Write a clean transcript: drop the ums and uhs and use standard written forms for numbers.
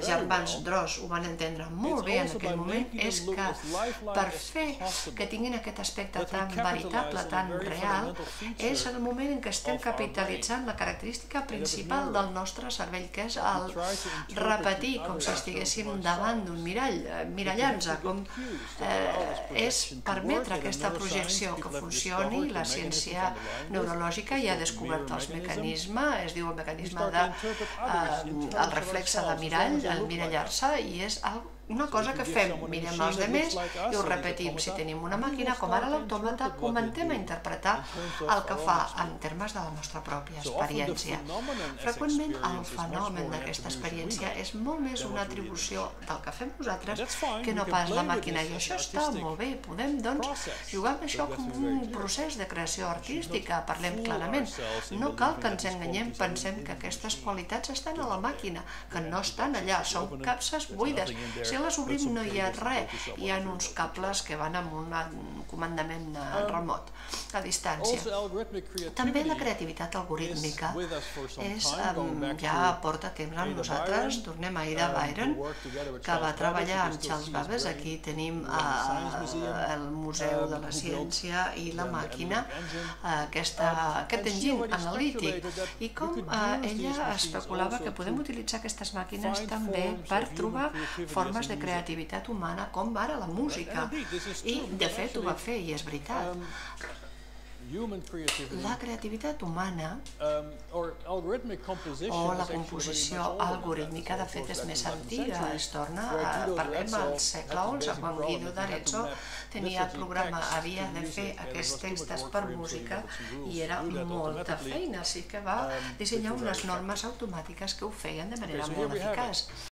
germans Droz ho van entendre molt bé en aquell moment, és que per fer que tinguin aquest aspecte tan veritable, tan real, és el moment en què estem capitalitzant la característica principal del nostre cervell, que és el repetir com si estiguéssim davant d'un mirall, mirallant-se, com és permetre aquesta projecció que funcioni. La ciència neurològica ja ha descobert els mecanismes, es diu el mecanisme del reflexe de mirall, el mirallar-se, i és una cosa que fem, mirem els altres i ho repetim. Si tenim una màquina, com ara l'autòmata, comencem a interpretar el que fa en termes de la nostra pròpia experiència. Freqüentment el fenomen d'aquesta experiència és molt més una atribució del que fem nosaltres que no pas la màquina, i això està molt bé. Podem, doncs, jugar amb això com un procés de creació artística, parlem clarament. No cal que ens enganyem, pensem que aquestes qualitats estan a la màquina, que no estan allà, són capses buides. Si les obrim no hi ha res, hi ha uns cables que van amb un comandament remot, a distància. També la creativitat algorítmica ja porta temps amb nosaltres. Tornem a Ida Byron, que va treballar amb Charles Babbage. Aquí tenim el Museu de la Ciència i la Màquina, aquest enginy analític, i com ella especulava que podem utilitzar aquestes màquines també per trobar formes de creativitat humana, com ara la música, i de fet ho va fer, i és veritat. La creativitat humana o la composició algorítmica, de fet, és més antiga. Es torna, parlem al segle XI, quan Guido d'Arezzo tenia el programa, havia de fer aquests textos per música i era molta feina, així que va dissenyar unes normes automàtiques que ho feien de manera molt eficaç.